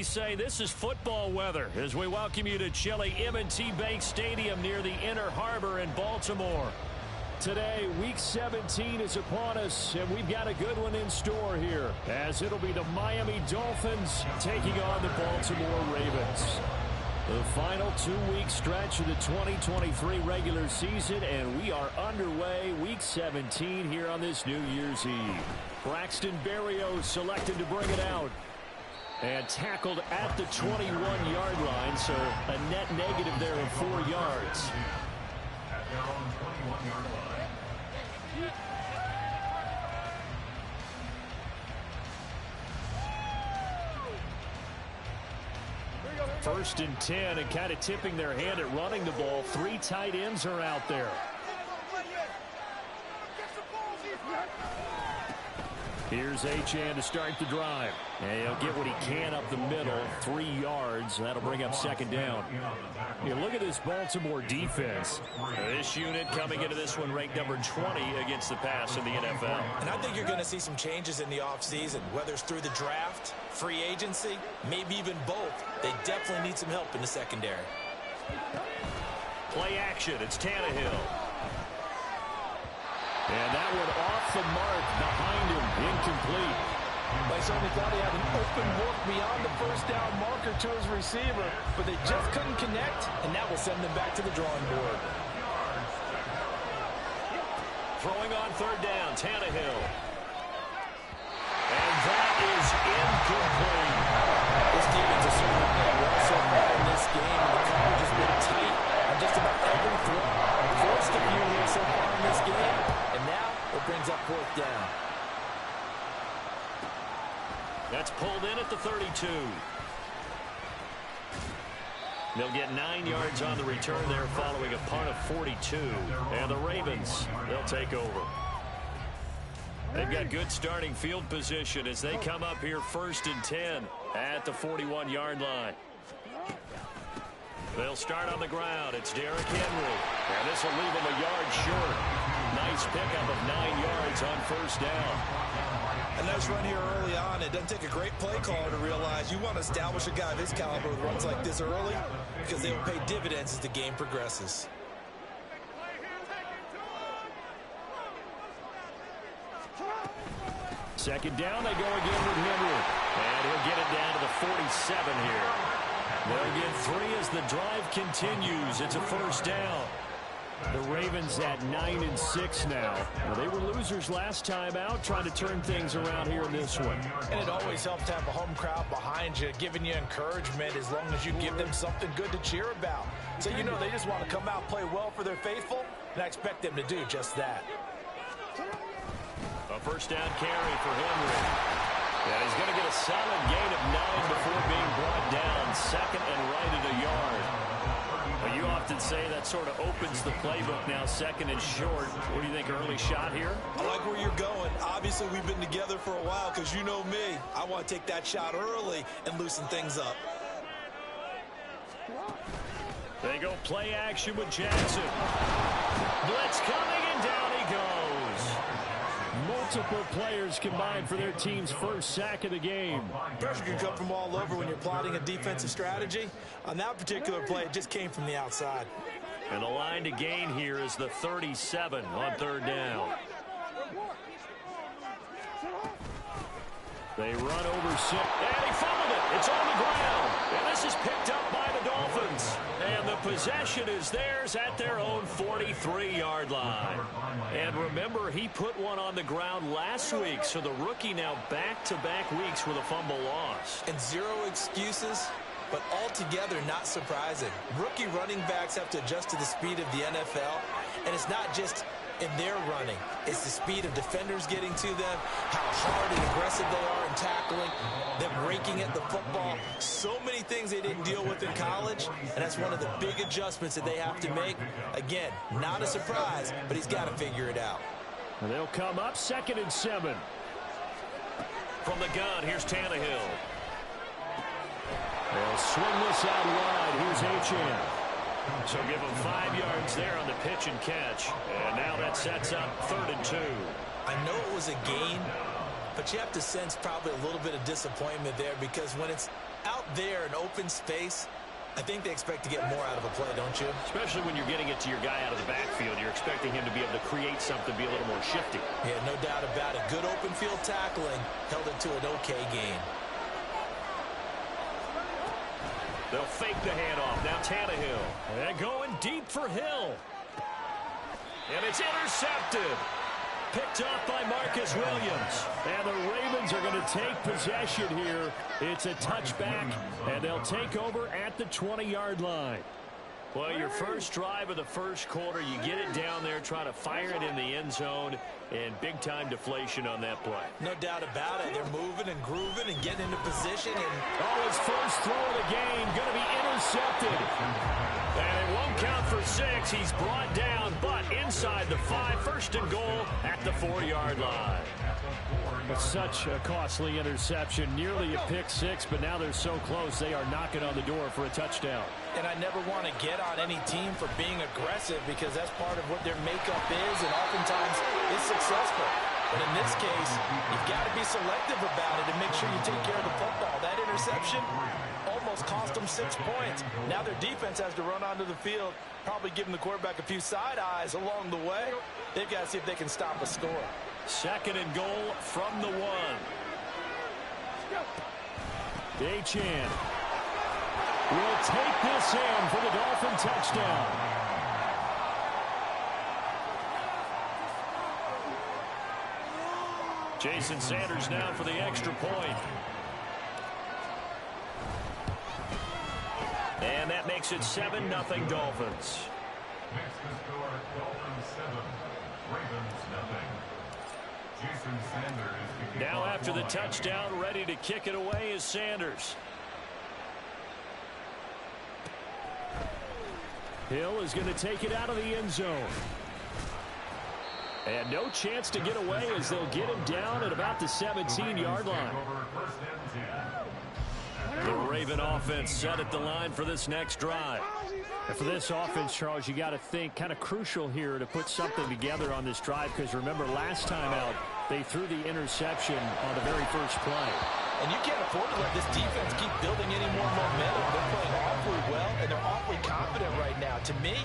we say this is football weather as we welcome you to chilly M&T Bank Stadium near the Inner Harbor in Baltimore. Today, Week 17 is upon us, and we've got a good one in store here, as it'll be the Miami Dolphins taking on the Baltimore Ravens. The final 2-week stretch of the 2023 regular season, and we are underway Week 17 here on this New Year's Eve. Braxton Berrios selected to bring it out. And tackled at the 21-yard line, so a net negative there of 4 yards. At their own 21-yard line. First and 10, and kind of tipping their hand at running the ball. 3 tight ends are out there. Here's Achane to start the drive. And he'll get what he can up the middle, 3 yards. That'll bring up second down. You look at this Baltimore defense. This unit coming into this one ranked number 20 against the pass in the NFL. And I think you're going to see some changes in the offseason, whether it's through the draft, free agency, maybe even both. They definitely need some help in the secondary. Play action. It's Tannehill. And that one off the mark behind him, incomplete. They certainly thought he had an open look beyond the first down marker to his receiver, but they just couldn't connect, and that will send them back to the drawing board. Throwing on third down, Tannehill. And that is incomplete. This defense has certainly played well so far in this game, and the coverage has been tight on just about every throw. Forced a few here so far in this game, and now it brings up fourth down. That's pulled in at the 32. They'll get 9 yards on the return there following a punt of 42. And the Ravens, they'll take over. They've got good starting field position as they come up here first and 10 at the 41-yard line. They'll start on the ground. It's Derrick Henry. And this will leave him a yard short. Nice pickup of 9 yards on first down. A nice run here early on. It doesn't take a great play caller to realize you want to establish a guy of his caliber with runs like this early because they will pay dividends as the game progresses. Second down, they go again with Henry. And he'll get it down to the 47 here. They'll get 3 as the drive continues. It's a first down. The Ravens at 9-6 now. Well, they were losers last time out, trying to turn things around here in this one. And it always helps to have a home crowd behind you, giving you encouragement as long as you give them something good to cheer about. So, you know, they just want to come out and play well for their faithful, and I expect them to do just that. A first down carry for Henry. And he's going to get a solid gain of 9 before being brought down. Second and right at a yard. Well, you often say that sort of opens the playbook now, second and short. What do you think, early shot here? I like where you're going. Obviously, we've been together for a while because you know me. I want to take that shot early and loosen things up. They go play action with Jackson. Blitz coming, and down he goes. Multiple players combined for their team's first sack of the game. Pressure can come from all over when you're plotting a defensive strategy. On that particular play, it just came from the outside. And the line to gain here is the 37 on third down. They run over 6, and he fumbled it. It's on the ground, and this is picked up by the Dolphins. And the possession is theirs at their own 43-yard line. And remember, he put one on the ground last week, so the rookie now back-to-back weeks with a fumble loss. And 0 excuses, but altogether not surprising. Rookie running backs have to adjust to the speed of the NFL, and it's not just in their running. It's the speed of defenders getting to them, how hard and aggressive they are in tackling, them raking at the football. So many things they didn't deal with in college, and that's one of the big adjustments that they have to make. Again, not a surprise, but he's got to figure it out. And they'll come up second and 7. From the gun, here's Tannehill. They'll swing this out wide. Here's Achane. So give him 5 yards there on the pitch and catch. And now that sets up 3rd and 2. I know it was a gain, but you have to sense probably a little bit of disappointment there because when it's Out there in open space, I think they expect to get more out of a play, don't you? Especially when you're getting it to your guy out of the backfield. You're expecting him to be able to create something, be a little more shifty. Yeah, no doubt about it. Good open field tackling held it to an okay game. They'll fake the handoff. Now Tannehill. And going deep for Hill. And it's intercepted. Picked off by Marcus Williams. And the Ravens are going to take possession here. It's a touchback, and they'll take over at the 20-yard line. Well, your first drive of the first quarter, you get it down there, try to fire it in the end zone, and big-time deflation on that play. No doubt about it. They're moving and grooving and getting into position. Oh, his first throw of the game going to be intercepted. And it won't count for 6. He's brought down, but inside the 5, first and goal at the 4-yard line. It's such a costly interception, nearly a pick 6, but now they're so close they are knocking on the door for a touchdown. And I never want to get on any team for being aggressive because that's part of what their makeup is, and oftentimes it's successful. But in this case, you've got to be selective about it and make sure you take care of the football. That interception almost cost them 6 points. Now their defense has to run onto the field, probably giving the quarterback a few side eyes along the way. They've got to see if they can stop a score. Second and goal from the 1. Achane will take this in for the Dolphin touchdown. Jason Sanders now for the extra point. And that makes it 7-0 Dolphins. Next to score, Dolphins 7, Ravens nothing. Jason Sanders. Now after the touchdown, ready to kick it away is Sanders. Hill is going to take it out of the end zone. And no chance to get away as they'll get him down at about the 17-yard line. The Raven offense set at the line for this next drive. And for this offense, Charles, you got to think kind of crucial here to put something together on this drive, because remember last time out they threw the interception on the very first play. And you can't afford to let this defense keep building any more momentum. They're playing awfully well, and they're awfully confident right now. To me,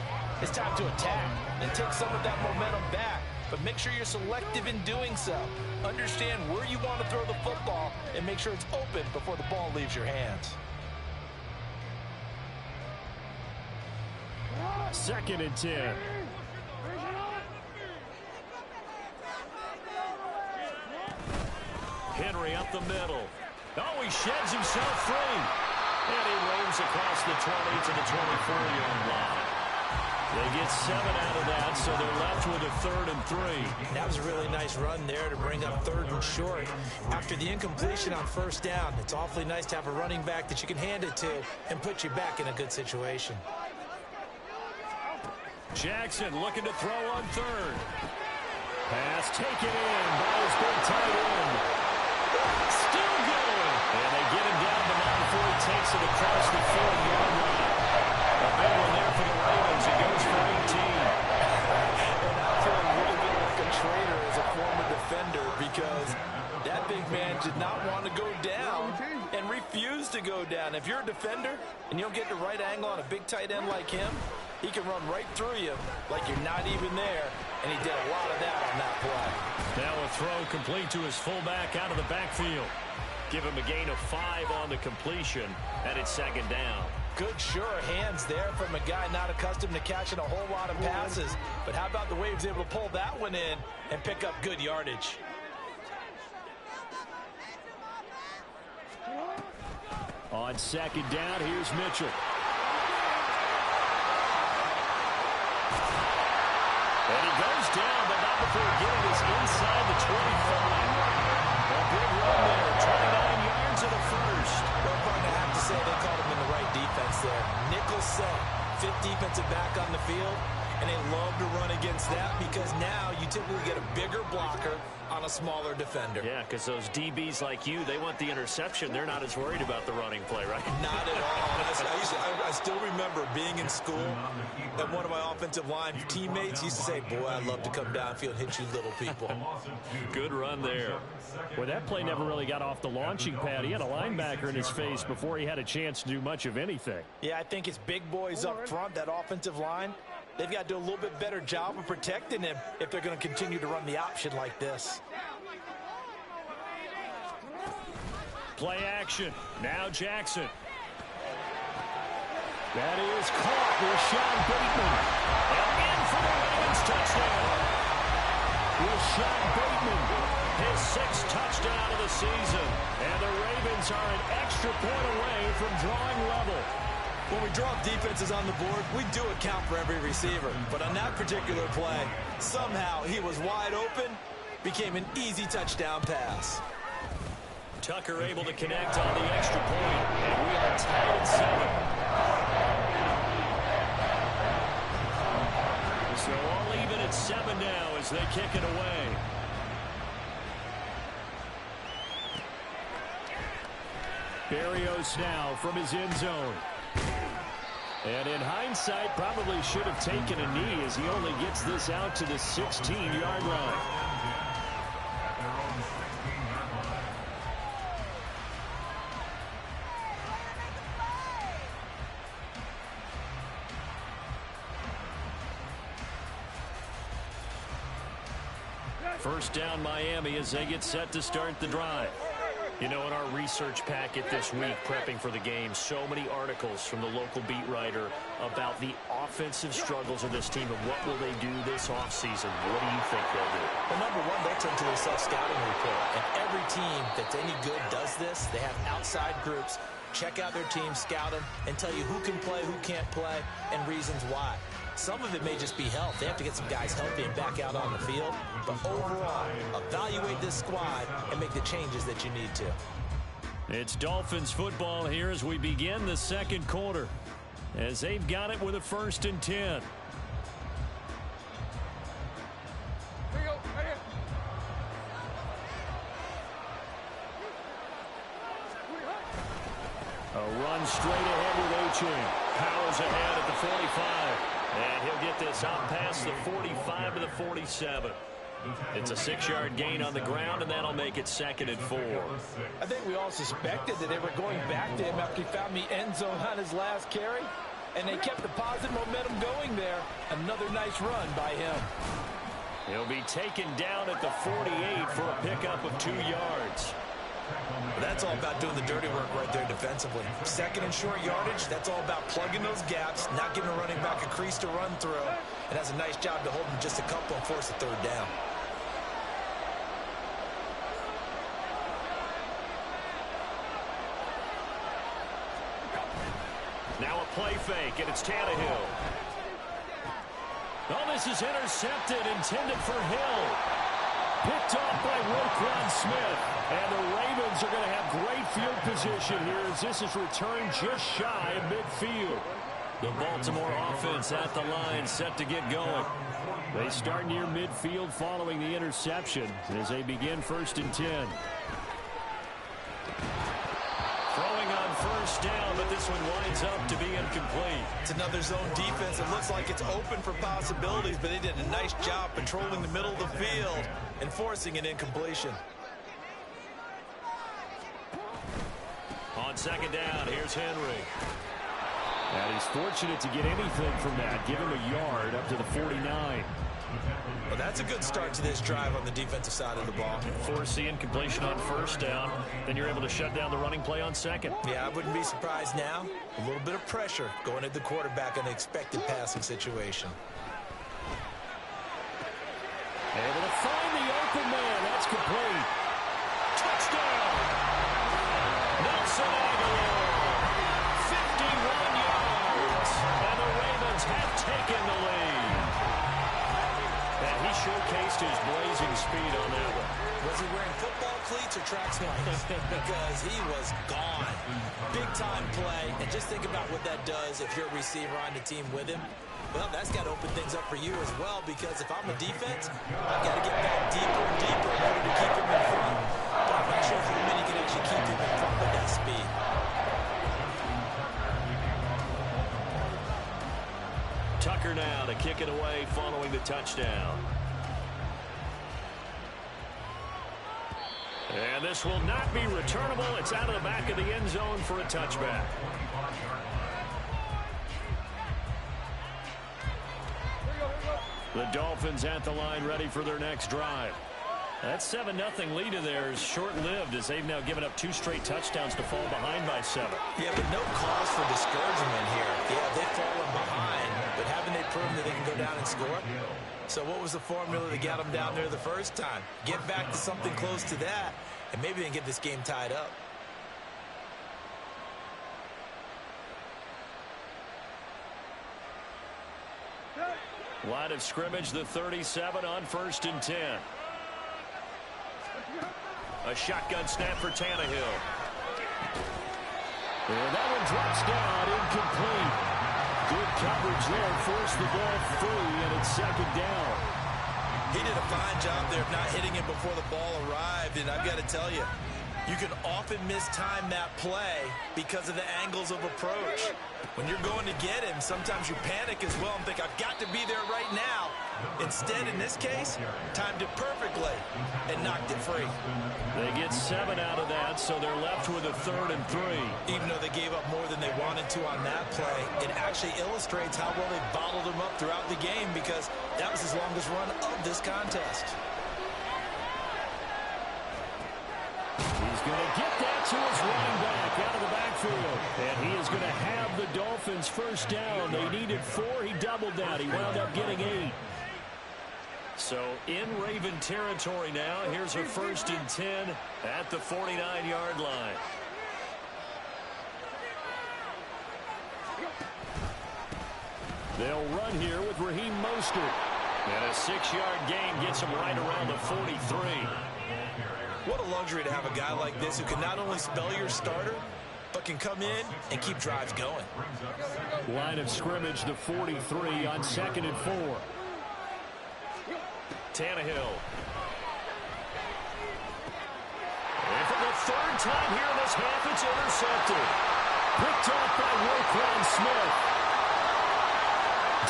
it's time to attack and take some of that momentum back. But make sure you're selective in doing so. Understand where you want to throw the football and make sure it's open before the ball leaves your hands. Second and 10. Henry up the middle. Oh, he sheds himself free. And he roams across the 20 to the 24-yard line. They get 7 out of that, so they're left with a 3rd and 3. That was a really nice run there to bring up 3rd and short. After the incompletion on first down, it's awfully nice to have a running back that you can hand it to and put you back in a good situation. Jackson looking to throw on 3rd. Pass taken in by his big tight end. Still going. And they get him down the line before he takes it across the 4-yard line. A big one there for the Ravens. He goes for 18. And I feel a little bit like a traitor as a former defender because that big man did not want to go down and refused to go down. If you're a defender and you don't get the right angle on a big tight end like him, he can run right through you like you're not even there, and he did a lot of that on that play. Now a throw complete to his fullback out of the backfield. Give him a gain of 5 on the completion, and it's 2nd down. Good, sure hands there from a guy not accustomed to catching a whole lot of passes. But how about the way he was able to pull that one in and pick up good yardage? On 2nd down, here's Mitchell. And he goes down, but not before getting this inside the 25. A big run there, 29 yards and a first. Well, partner, I have to say they called him in the right defense there. Nickel set, 5th defensive back on the field, and they love to run against that because now you typically get a bigger blocker on a smaller defender. Yeah, because those DBs like you, they want the interception. They're not as worried about the running play, right? Not at all. I I still remember being in school, and one of my offensive line teammates used to say, boy, I'd love to come downfield and hit you little people. Good run there. Well, that play never really got off the launching pad. He had a linebacker in his face before he had a chance to do much of anything. Yeah, I think it's big boys up front, that offensive line. They've got to do a little bit better job of protecting him if they're going to continue to run the option like this. Play action. Now Jackson. That is caught with Sean Bateman. And in for the Ravens touchdown. With Sean Bateman, his 6th touchdown of the season. And the Ravens are an extra point away from drawing level. When we draw defenses on the board, we do account for every receiver. But on that particular play, somehow he was wide open, became an easy touchdown pass. Tucker able to connect on the extra point, and we are tied at 7. So all even at 7 now as they kick it away. Berrios now from his end zone. And in hindsight, probably should have taken a knee as he only gets this out to the 16-yard line. First down Miami as they get set to start the drive. You know, in our research packet this week, prepping for the game, so many articles from the local beat writer about the offensive struggles of this team and what will they do this offseason. What do you think they'll do? Well, number one, they'll turn to their self-scouting report. And every team that's any good does this. They have outside groups, check out their team, scout them, and tell you who can play, who can't play, and reasons why. Some of it may just be health. They have to get some guys healthy and back out on the field. But overall, evaluate this squad and make the changes that you need to. It's Dolphins football here as we begin the second quarter. As they've got it with a 1st and 10. A run straight ahead with Achane. Powers ahead at the 45. And he'll get this out past the 45 to the 47. It's a 6-yard gain on the ground, and that'll make it 2nd and 4. I think we all suspected that they were going back to him after he found the end zone on his last carry, and they kept the positive momentum going there. Another nice run by him. He'll be taken down at the 48 for a pickup of 2 yards. But that's all about doing the dirty work right there defensively. 2nd and short yardage, that's all about plugging those gaps, not giving a running back a crease to run through, and has a nice job to hold him just a couple and force a 3rd down. Now a play fake, and it's Tannehill. Oh, this is intercepted, intended for Hill. Picked off by Roquan Smith. And the Ravens are going to have great field position here as this is returned just shy of midfield. The Baltimore offense at the line set to get going. They start near midfield following the interception as they begin 1st and 10. Throwing on 1st down, but this one winds up to be incomplete. It's another zone defense. It looks like it's open for possibilities, but they did a nice job patrolling the middle of the field and forcing an incompletion. On 2nd down, here's Henry. And he's fortunate to get anything from that. Give him a yard up to the 49. Well, that's a good start to this drive on the defensive side of the ball. Force the incompletion on 1st down. Then you're able to shut down the running play on 2nd. Yeah, I wouldn't be surprised now. A little bit of pressure going at the quarterback in an expected passing situation. Able to find the open man. That's complete. Touchdown! Nelson Aguilar. 51 yards. And the Ravens have taken the lead. And he showcased his blazing speed on that one. Was he wearing football cleats or track sneakers? Because he was gone. Big-time play. And just think about what that does if you're a receiver on the team with him. Well, that's got to open things up for you as well, because if I'm a defense, I've got to get back deeper and deeper in order to keep him in front. But I'm not sure how many can actually keep him in front with that speed. Tucker now to kick it away following the touchdown. And this will not be returnable. It's out of the back of the end zone for a touchback. The Dolphins at the line ready for their next drive. That 7-0 lead of theirs short-lived as they've now given up 2 straight touchdowns to fall behind by 7. Yeah, but no cause for discouragement here. Yeah, they've fallen behind, but haven't they proven that they can go down and score? So what was the formula that got them down there the first time? Get back to something close to that, and maybe they can get this game tied up. Line of scrimmage, the 37 on 1st and 10. A shotgun snap for Tannehill. And that one drops down, incomplete. Good coverage there, forced the ball free, and it's 2nd down. He did a fine job there of not hitting him before the ball arrived, and I've got to tell you, you can often mistime that play because of the angles of approach. When you're going to get him, sometimes you panic as well and think, I've got to be there right now. Instead, in this case, timed it perfectly and knocked it free. They get 7 out of that, so they're left with a 3rd and 3. Even though they gave up more than they wanted to on that play, it actually illustrates how well they bottled him up throughout the game because that was his longest run of this contest. He's going to get that to his running back out of the backfield. And he is going to have the Dolphins first down. They needed 4. He doubled that. He wound up getting 8. So in Raven territory now. Here's a 1st and 10 at the 49-yard line. They'll run here with Raheem Mostert. And a 6-yard gain gets him right around the 43. What a luxury to have a guy like this who can not only spell your starter, but can come in and keep drives going. Line of scrimmage, the 43 on 2nd and 4. Tannehill. And for the 3rd time here in this half, it's intercepted. Picked off by Roquan Smith.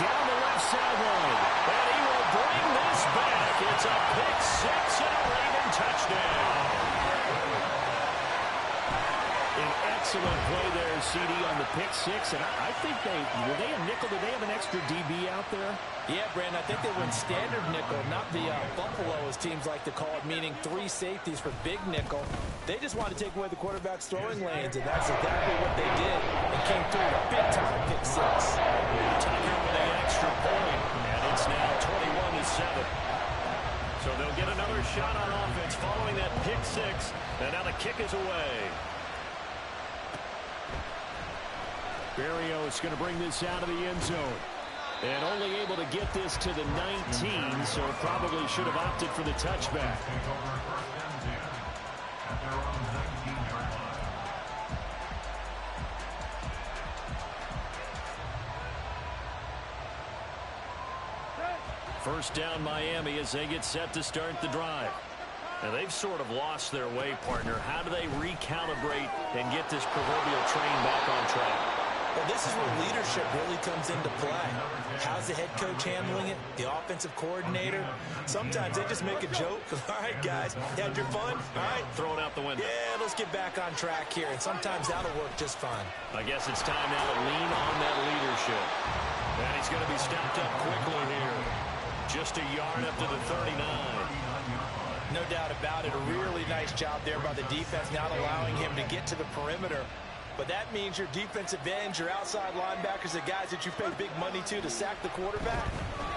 Down the left sideline. And he will bring this back. It's a pick 6 and a Raven touchdown. An excellent play there, CD, on the pick 6. And I think were they a nickel? Did they have an extra DB out there? Yeah, Brandon, I think they went standard nickel, not the Buffalo, as teams like to call it, meaning 3 safeties for big nickel. They just wanted to take away the quarterback's throwing lanes, and that's exactly what they did, and came through a big-time pick 6. Tucker with an extra point, and it's now 21-7. So they'll get another shot on offense following that pick 6, and now the kick is away. Berrios going to bring this out of the end zone. And only able to get this to the 19, so probably should have opted for the touchback. First down Miami as they get set to start the drive. Now they've sort of lost their way, partner. How do they recalibrate and get this proverbial train back on track? Well, this is where leadership really comes into play. How's the head coach handling it? The offensive coordinator? Sometimes they just make a joke. All right, guys, you had your fun? All right. Throw it out the window. Yeah, let's get back on track here. And sometimes that'll work just fine. I guess it's time now to lean on that leadership. And he's going to be stopped up quickly here. Just a yard up to the 39. No doubt about it. A really nice job there by the defense, not allowing him to get to the perimeter. But that means your defensive ends, your outside linebackers, the guys that you pay big money to sack the quarterback,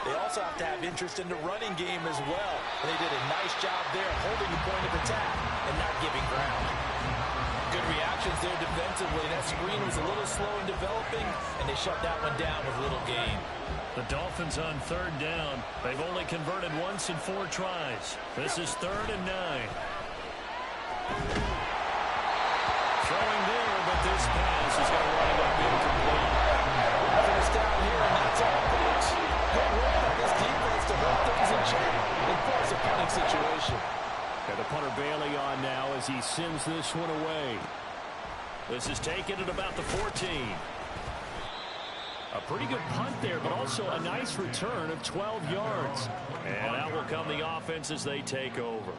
they also have to have interest in the running game as well. And they did a nice job there holding the point of attack and not giving ground. Good reactions there defensively. That screen was a little slow in developing, and they shut that one down with little gain. The Dolphins on 3rd down. They've only converted once in 4 tries. This is 3rd and 9. Throwing there, but this pass is going to wind up incomplete. First down here, and that's all, folks. Good work by this defense to hold things in check and force a punting situation. Got the punter Bailey on now as he sends this one away. This is taken at about the 14. A pretty good punt there, but also a nice return of 12 yards. And out will come the offense as they take over.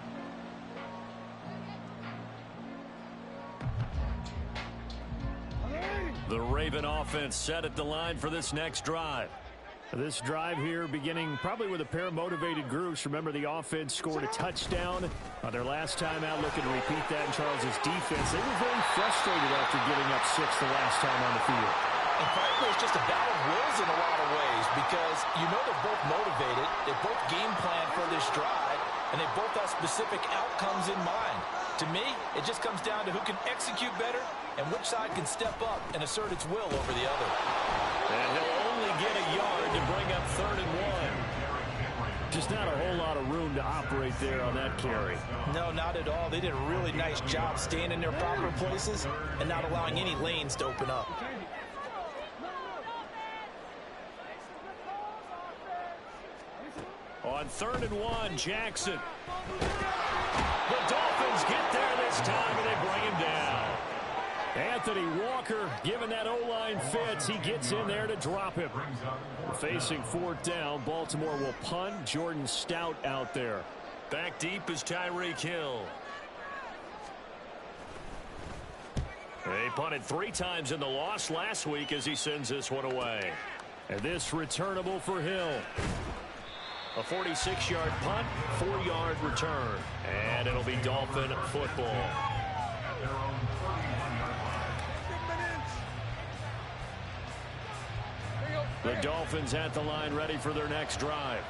The Raven offense set at the line for this next drive. This drive here beginning probably with a pair of motivated groups. Remember, the offense scored a touchdown on their last time out. Looking to repeat that in Charles' defense. They were very frustrated after giving up 6 the last time on the field. And frankly, it's just a battle of wills in a lot of ways because you know they're both motivated. They both game plan for this drive, and they both have specific outcomes in mind. To me, it just comes down to who can execute better and which side can step up and assert its will over the other. And he'll only get a yard to bring up 3rd and 1. Just not a whole lot of room to operate there on that carry. No, not at all. They did a really nice job staying in their proper places and not allowing any lanes to open up. On 3rd and 1, Jackson. The Dolphins get there this time, and they bring him down. Anthony Walker, given that O-line fits, he gets in there to drop him. Facing 4th down, Baltimore will punt. Jordan Stout out there. Back deep is Tyreek Hill. They punted 3 times in the loss last week as he sends this one away. And this returnable for Hill. A 46-yard punt, 4-yard return. And it'll be Dolphin football. The Dolphins at the line ready for their next drive.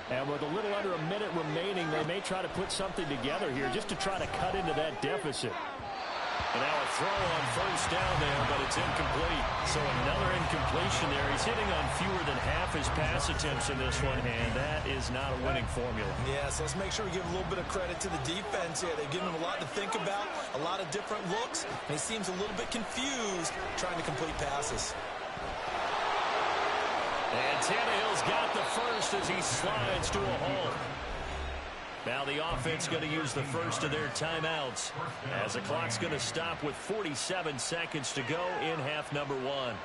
And with a little under a minute remaining, they may try to put something together here just to try to cut into that deficit. And now a throw on 1st down there, but it's incomplete. So another incompletion there. He's hitting on fewer than half his pass attempts in this one, and that is not a winning formula. Yes, let's make sure we give a little bit of credit to the defense here. They've given him a lot to think about, a lot of different looks, and he seems a little bit confused trying to complete passes. And Tannehill's got the first as he slides to a halt. Now the offense going to use the first of their timeouts as the clock's going to stop with 47 seconds to go in half number 1.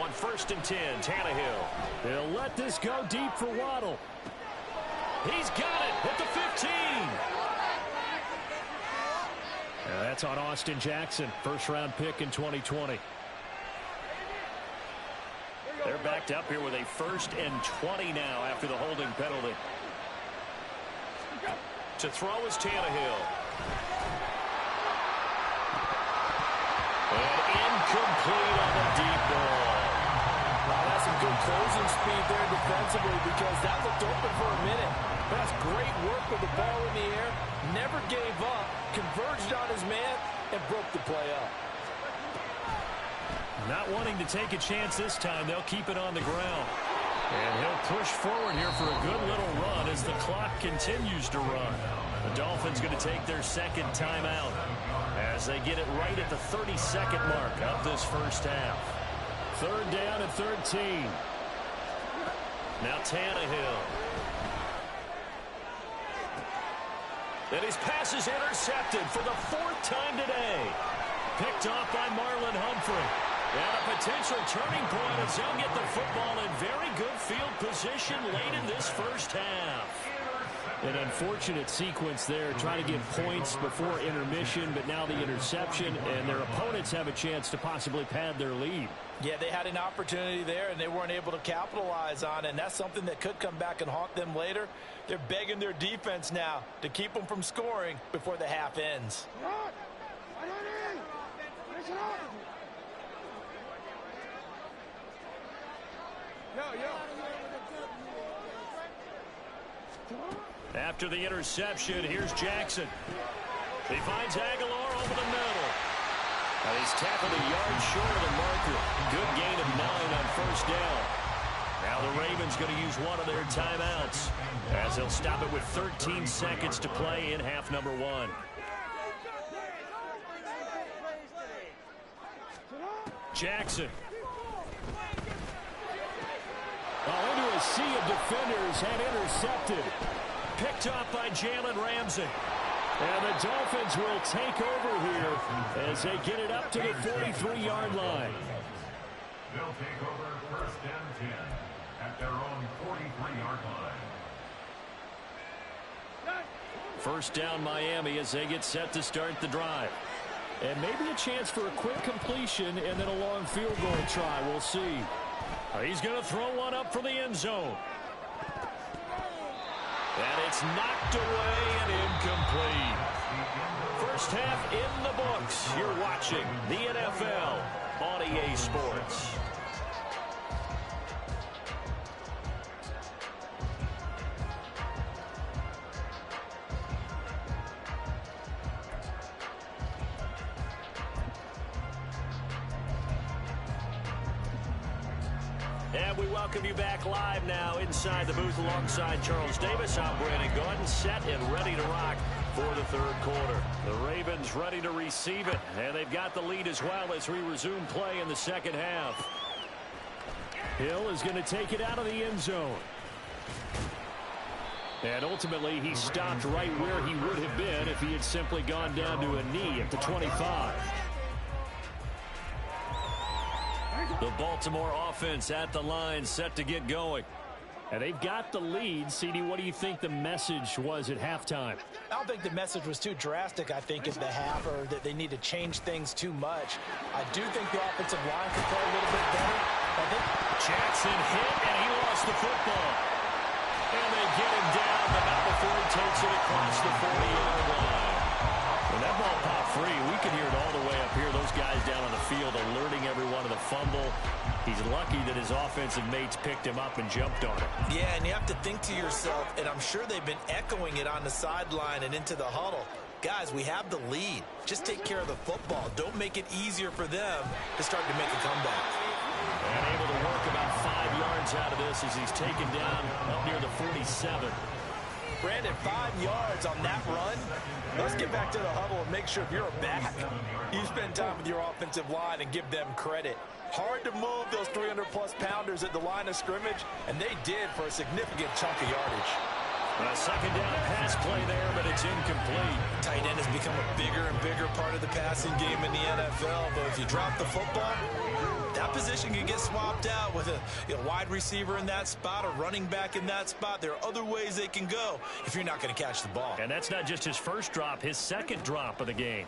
On 1st and 10, Tannehill. They'll let this go deep for Waddle. He's got it at the 15. And that's on Austin Jackson, 1st-round pick in 2020. They're backed up here with a 1st and 20 now after the holding penalty. To throw is Tannehill. And incomplete on the deep ball. Well, that's some good closing speed there defensively because that looked open for a minute. That's great work with the ball in the air. Never gave up, converged on his man, and broke the play up. Not wanting to take a chance this time, they'll keep it on the ground. And he'll push forward here for a good little run as the clock continues to run. The Dolphins going to take their 2nd timeout as they get it right at the 32nd mark of this 1st half. 3rd down and 13. Now Tannehill. And his pass is intercepted for the 4th time today. Picked off by Marlon Humphrey. And a potential turning point as they'll get the football in very good field position late in this 1st half. An unfortunate sequence there, trying to get points before intermission, but now the interception, and their opponents have a chance to possibly pad their lead. Yeah, they had an opportunity there, and they weren't able to capitalize on it, and that's something that could come back and haunt them later. They're begging their defense now to keep them from scoring before the half ends. After the interception, here's Jackson. He finds Aguilar over the middle. And he's tackled a yard short of the marker. Good gain of 9 on 1st down. Now the Ravens going to use one of their timeouts as they'll stop it with 13 seconds to play in half number 1. Jackson. Into a sea of defenders and intercepted. Picked up by Jalen Ramsey. And the Dolphins will take over here as they get it up to the 43-yard line. They'll take over first and 10 at their own 43-yard line. First down Miami as they get set to start the drive. And maybe a chance for a quick completion and then a long field goal try. We'll see. He's going to throw one up for the end zone. And it's knocked away and incomplete. First half in the books. You're watching the NFL on EA Sports. And we welcome you back live now inside the booth alongside Charles Davis. I'm Brandon Gordon, set and ready to rock for the third quarter. The Ravens ready to receive it, and they've got the lead as well as we resume play in the second half. Hill is going to take it out of the end zone. And ultimately, he stopped right where he would have been if he had simply gone down to a knee at the 25. The Baltimore offense at the line, set to get going. And they've got the lead. CD, what do you think the message was at halftime? I don't think the message was too drastic, I think, at the half, or that they need to change things too much. I do think the offensive line could play a little bit better. I think Jackson hit, and he lost the football. And they get him down, but not before he takes it across the 40-yard line. When that ball popped free, we can hear it all the way up here. Those guys down on the field alerting everyone of the fumble. He's lucky that his offensive mates picked him up and jumped on it. Yeah, and you have to think to yourself, and I'm sure they've been echoing it on the sideline and into the huddle. Guys, we have the lead. Just take care of the football. Don't make it easier for them to start to make a comeback. And able to work about 5 yards out of this as he's taken down up near the 47. Brandon, 5 yards on that run. Let's get back to the huddle and make sure if you're a back, you spend time with your offensive line and give them credit. Hard to move those 300-plus pounders at the line of scrimmage, and they did for a significant chunk of yardage. A second down pass play there, but it's incomplete. Tight end has become a bigger and bigger part of the passing game in the NFL, but if you drop the football, that position can get swapped out with a wide receiver in that spot, a running back in that spot. There are other ways they can go if you're not going to catch the ball. And that's not just his first drop, his second drop of the game.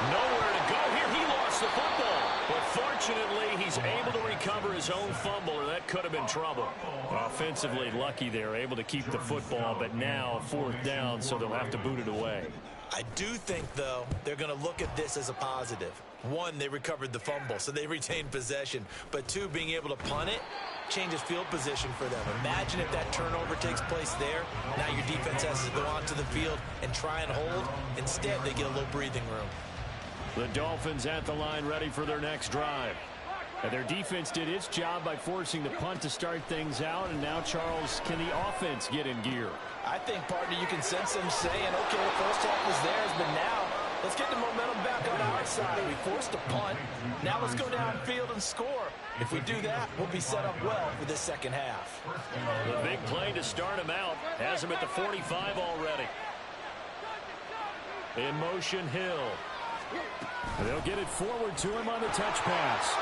Nowhere to go here. He lost the football. But fortunately, he's able to recover his own fumble, or that could have been trouble. Offensively lucky there, able to keep the football, but now fourth down, so they'll have to boot it away. I do think, though, they're going to look at this as a positive. One, they recovered the fumble, so they retained possession. But two, being able to punt it changes field position for them. Imagine if that turnover takes place there. Now your defense has to go onto the field and try and hold. Instead, they get a little breathing room. The Dolphins at the line ready for their next drive. And their defense did its job by forcing the punt to start things out. And now, Charles, can the offense get in gear? I think, partner, you can sense them saying, okay, the first half was theirs, but now let's get the momentum back on our side. We forced a punt. Now let's go downfield and score. If we do that, we'll be set up well for this second half. The big play to start him out has him at the 45 already. In motion, Hill. They'll get it forward to him on the touch pass.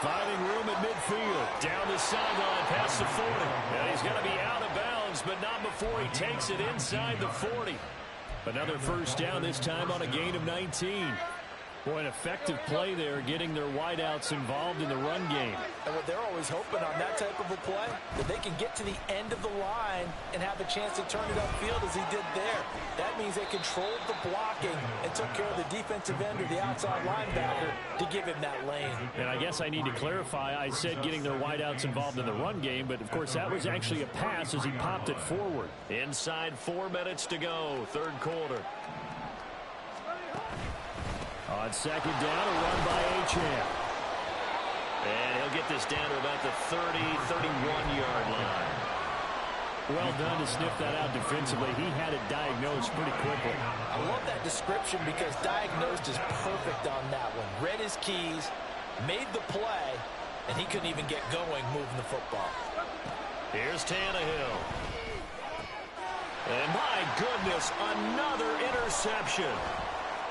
Finding room at midfield. Down the sideline past the 40. And he's going to be out of bounds, but not before he takes it inside the 40. Another first down, this time on a gain of 19. Boy, an effective play there, getting their wideouts involved in the run game. And what they're always hoping on that type of a play, that they can get to the end of the line and have a chance to turn it upfield as he did there. That means they controlled the blocking and took care of the defensive end or the outside linebacker to give him that lane. And I guess I need to clarify, I said getting their wideouts involved in the run game, but of course that was actually a pass as he popped it forward. Inside 4 minutes to go, third quarter. On second down, a run by Achane. And he'll get this down to about the 30, 31-yard line. Well done to sniff that out defensively. He had it diagnosed pretty quickly. I love that description because diagnosed is perfect on that one. Read his keys, made the play, and he couldn't even get going moving the football. Here's Tannehill. And my goodness, another interception.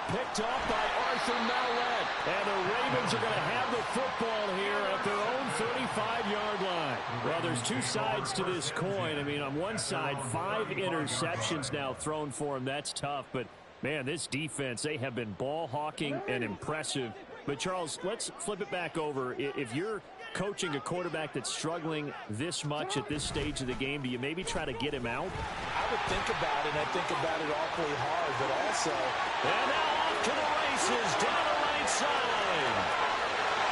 Picked off by Arthur Mallett. And the Ravens are going to have the football here at their own 35-yard line. Well, there's two sides to this coin. I mean, on one side, 5 interceptions now thrown for him. That's tough. But, man, this defense, they have been ball hawking and impressive. But, Charles, let's flip it back over. If you're coaching a quarterback that's struggling this much at this stage of the game, do you maybe try to get him out? I would think about it, and I think about it awfully hard, but also... And now off to the races, down the right side.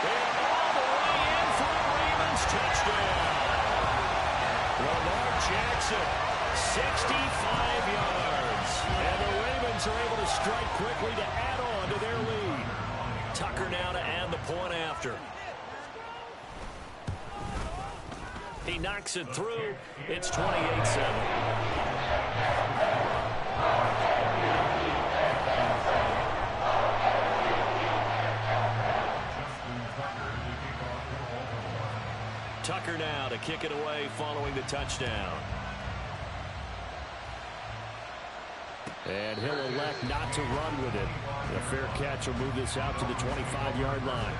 And all the way in for a Ravens touchdown. Lamar Jackson, 65 yards. And the Ravens are able to strike quickly to add on to their lead. Tucker now to add the point after. He knocks it through. It's 28-7. Tucker now to kick it away following the touchdown. And he'll elect not to run with it. A fair catch will move this out to the 25-yard line.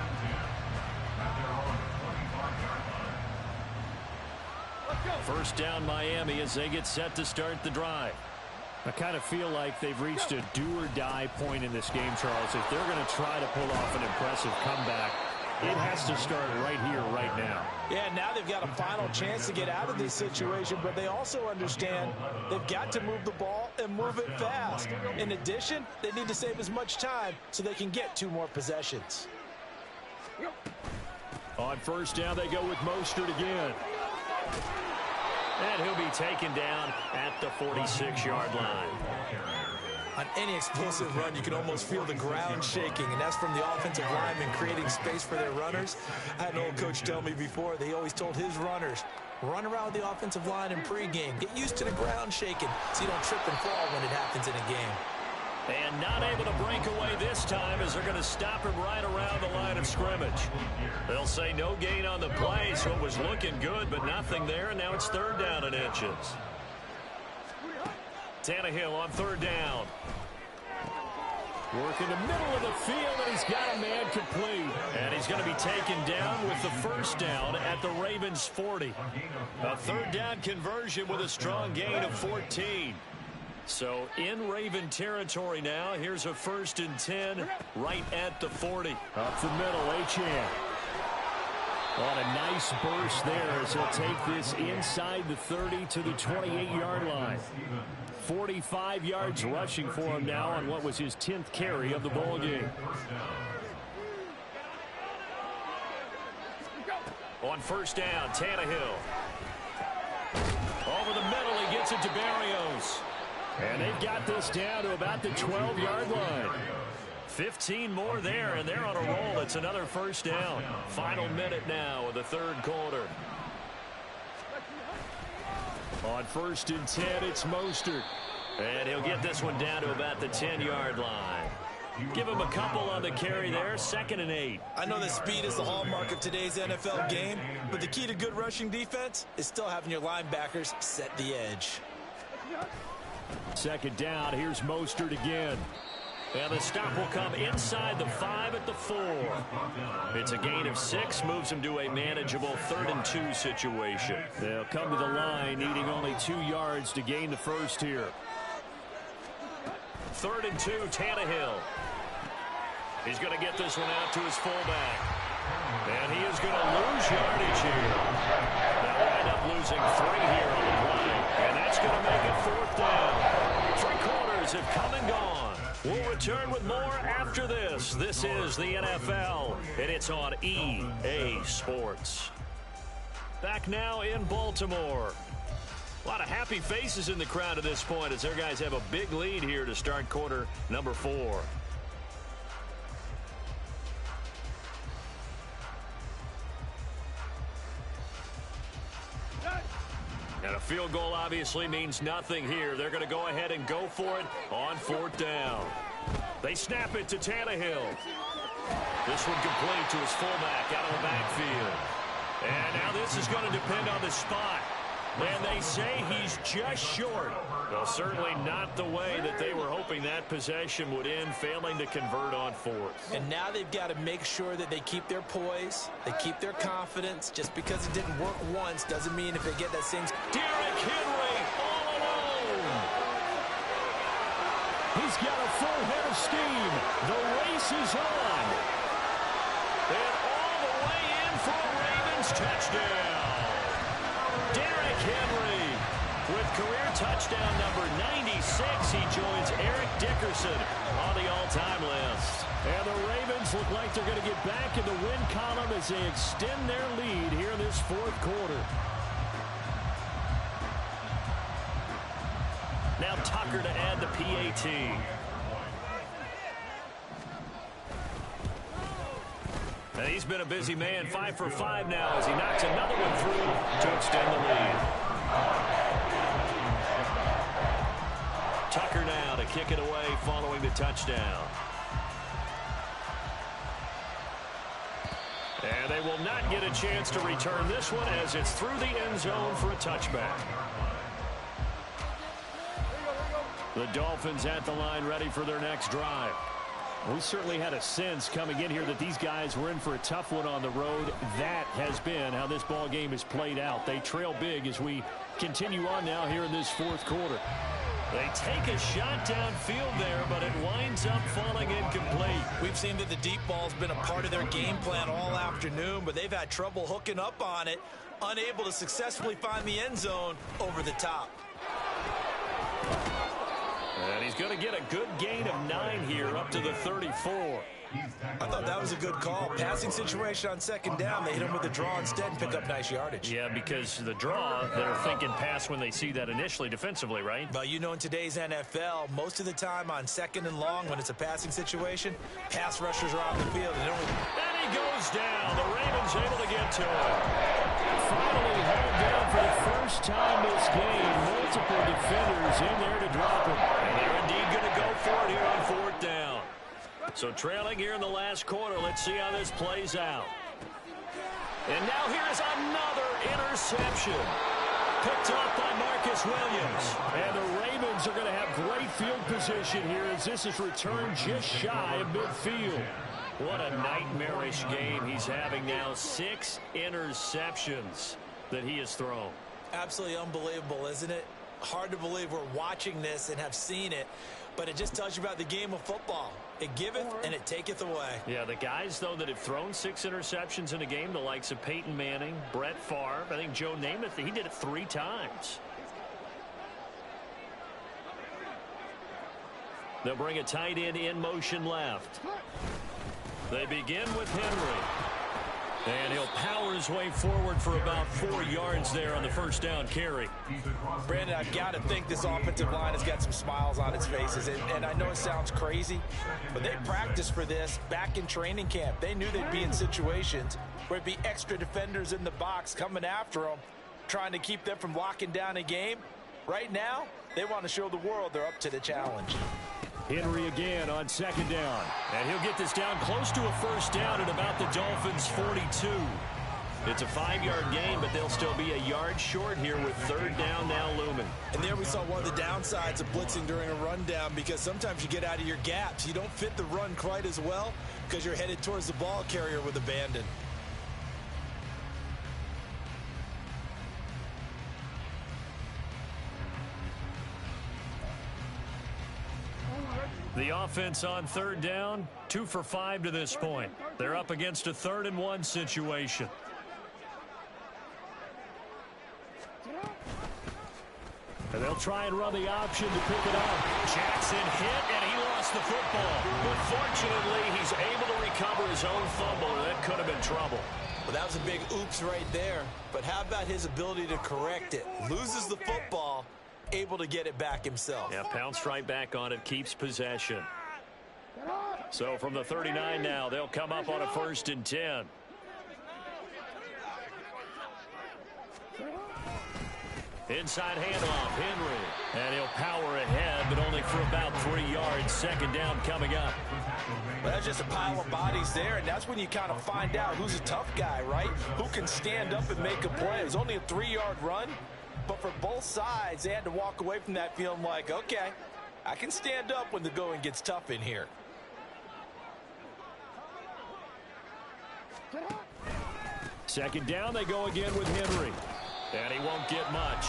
First down Miami as they get set to start the drive. I kind of feel like they've reached a do-or-die point in this game, Charles. If they're going to try to pull off an impressive comeback, it has to start right here, right now. Yeah, now they've got a final chance to get out of this situation, but they also understand they've got to move the ball and move it fast. In addition, they need to save as much time so they can get 2 more possessions. On first down, they go with Mostert again. And he'll be taken down at the 46-yard line. On any explosive run, you can almost feel the ground shaking, and that's from the offensive linemen creating space for their runners. I had an old coach tell me before, they always told his runners, run around the offensive line in pregame. Get used to the ground shaking so you don't trip and fall when it happens in a game. And not able to break away this time as they're going to stop him right around the line of scrimmage. They'll say no gain on the play, so it was looking good, but nothing there, and now it's third down and inches. Tannehill on third down. Work in the middle of the field, and he's got a man complete. And he's going to be taken down with the first down at the Ravens' 40. A third down conversion with a strong gain of 14. So in Raven territory now. Here's a 1st and 10 right at the 40. Up the middle, Achane. On a nice burst there as he'll take this inside the 30 to the 28-yard line. 45 yards rushing for him now on what was his 10th carry of the ball game. On first down, Tannehill. Over the middle, he gets it to Barrios. And they've got this down to about the 12-yard line. 15 more there, and they're on a roll. It's another first down. Final minute now of the third quarter. On 1st and 10, it's Mostert. And he'll get this one down to about the 10-yard line. Give him a couple on the carry there. 2nd and 8. I know that speed is the hallmark of today's NFL game, but the key to good rushing defense is still having your linebackers set the edge. 2nd down. Here's Mostert again. And the stop will come inside the 5 at the 4. It's a gain of 6, moves him to a manageable 3rd and 2 situation. They'll come to the line, needing only 2 yards to gain the first here. 3rd and 2, Tannehill. He's going to get this one out to his fullback. And he is going to lose yardage here. They'll end up losing 3 here on the play. And that's going to make it 4th down. 3 quarters have come and gone. We'll return with more after this. This is the NFL, and it's on EA Sports. Back now in Baltimore. A lot of happy faces in the crowd at this point as their guys have a big lead here to start quarter number 4. And a field goal obviously means nothing here. They're going to go ahead and go for it on 4th down. They snap it to Tannehill. This one complete to his fullback out of the backfield. And now this is going to depend on the spot. And they say he's just short. Well, certainly not the way that they were hoping that possession would end, failing to convert on fourth. And now they've got to make sure that they keep their poise, they keep their confidence. Just because it didn't work once doesn't mean if they get that same... Derrick Henry all alone. He's got a full head of steam. The race is on. And all the way in for a Ravens touchdown. Derrick Henry with career touchdown number 96. He joins Eric Dickerson on the all-time list. And the Ravens look like they're going to get back in the win column as they extend their lead here in this fourth quarter. Now Tucker to add the PAT. And he's been a busy man, 5 for 5 now as he knocks another one through to extend the lead. Tucker now to kick it away following the touchdown. And they will not get a chance to return this one as it's through the end zone for a touchback. The Dolphins at the line ready for their next drive. We certainly had a sense coming in here that these guys were in for a tough one on the road. That has been how this ball game is played out. They trail big as we continue on now here in this fourth quarter. They take a shot downfield there, but it winds up falling incomplete. We've seen that the deep ball's been a part of their game plan all afternoon, but they've had trouble hooking up on it, unable to successfully find the end zone over the top. And he's going to get a good gain of 9 here up to the 34. I thought that was a good call. Passing situation on second down. They hit him with the draw instead and pick up nice yardage. Yeah, because the draw, they're thinking pass when they see that initially defensively, right? But you know, in today's NFL, most of the time on second and long, when it's a passing situation, pass rushers are on the field. And he goes down. The Ravens able to get to him. Finally held down for the first time this game. Multiple defenders in there to drop him. And they're indeed going to go for it here on fourth down. So trailing here in the last quarter. Let's see how this plays out. And now here's another interception. Picked off by Marcus Williams. And the Ravens are going to have great field position here as this is returned just shy of midfield. What a nightmarish game he's having now. 6 interceptions that he has thrown. Absolutely unbelievable, isn't it? Hard to believe we're watching this and have seen it, but it just tells you about the game of football. It giveth and it taketh away. Yeah, the guys, though, that have thrown 6 interceptions in a game, the likes of Peyton Manning, Brett Favre, I think Joe Namath, he did it 3 times. They'll bring a tight end in motion left. They begin with Henry. And he'll power his way forward for about 4 yards there on the first down carry. Brandon, I've got to think this offensive line has got some smiles on its faces. And I know it sounds crazy, but they practiced for this back in training camp. They knew they'd be in situations where there'd be extra defenders in the box coming after them, trying to keep them from locking down a game. Right now, they want to show the world they're up to the challenge. Henry again on second down. And he'll get this down close to a first down at about the Dolphins' 42. It's a 5-yard gain, but they'll still be a yard short here with third down now looming. And there we saw one of the downsides of blitzing during a rundown, because sometimes you get out of your gaps. You don't fit the run quite as well because you're headed towards the ball carrier with abandon. The offense on third down, 2 for 5 to this point. They're up against a 3rd and 1 situation. And they'll try and run the option to pick it up. Jackson hit, and he lost the football. But fortunately, he's able to recover his own fumble. That could have been trouble. Well, that was a big oops right there. But how about his ability to correct it? Loses the football, able to get it back himself. Yeah, pounced right back on it, keeps possession. So from the 39 now, they'll come up on a 1st and 10. Inside handoff, Henry. And he'll power ahead, but only for about 3 yards. Second down coming up. Well, that's just a pile of bodies there, and that's when you kind of find out who's a tough guy, right? Who can stand up and make a play. It was only a 3-yard run, But for both sides, they had to walk away from that feeling like, okay, I can stand up when the going gets tough in here. Second down, they go again with Henry. And he won't get much.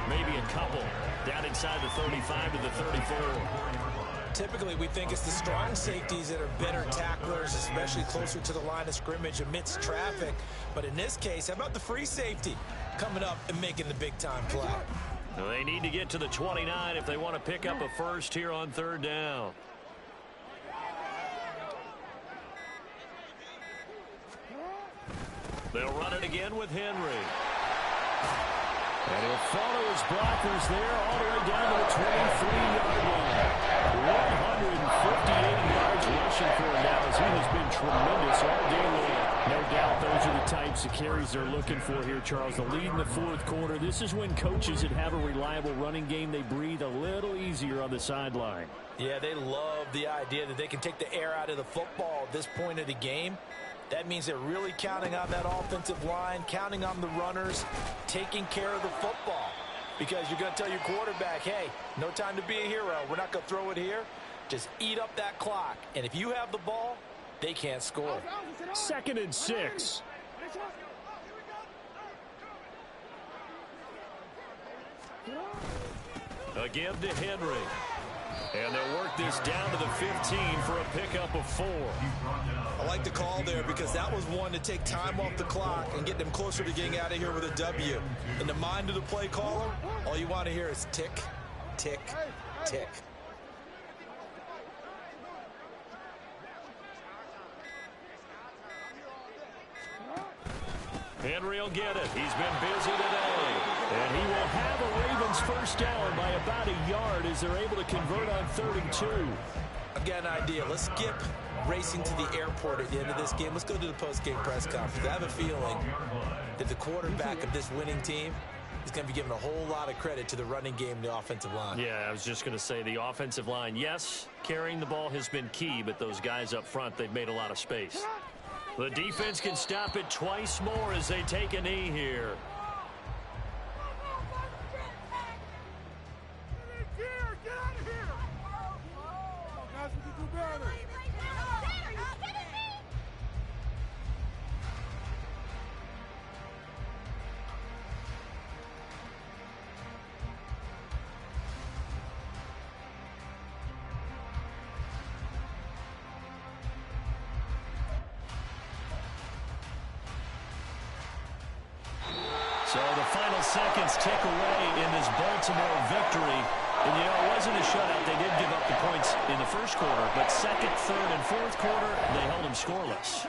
Maybe a couple. Down inside the 35 to the 34. Typically, we think it's the strong safeties that are better tacklers, especially closer to the line of scrimmage amidst traffic. But in this case, how about the free safety coming up and making the big-time play? Well, they need to get to the 29 if they want to pick up a first here on third down. They'll run it again with Henry. And he'll follow his blockers there all the way down to the 23-yard line. 158 yards rushing for him now as he has been tremendous all day long. No doubt those are the types of carries they're looking for here, Charles. The lead in the fourth quarter. This is when coaches that have a reliable running game, they breathe a little easier on the sideline. Yeah, they love the idea that they can take the air out of the football at this point of the game. That means they're really counting on that offensive line, counting on the runners, taking care of the football. Because you're going to tell your quarterback, hey, no time to be a hero. We're not going to throw it here. Just eat up that clock. And if you have the ball, they can't score. 2nd and 6. Again to Henry. And they'll work this down to the 15 for a pickup of 4. I like the call there because that was one to take time off the clock and get them closer to getting out of here with a W. In the mind of the play caller, all you want to hear is tick, tick, tick. Henry will get it. He's been busy today. And he will have a Ravens first down by about a yard as they're able to convert on 3rd and 2. I've got an idea. Let's skip racing to the airport at the end of this game. Let's go to the post-game press conference. I have a feeling that the quarterback of this winning team is going to be given a whole lot of credit to the running game and the offensive line. Yeah, I was just going to say the offensive line, yes, carrying the ball has been key, but those guys up front, they've made a lot of space. The defense can stop it twice more as they take a knee here. So the final seconds tick away in this Baltimore victory. And, you know, it wasn't a shutout. They did give up the points in the first quarter, but second, third, and fourth quarter, they held them scoreless.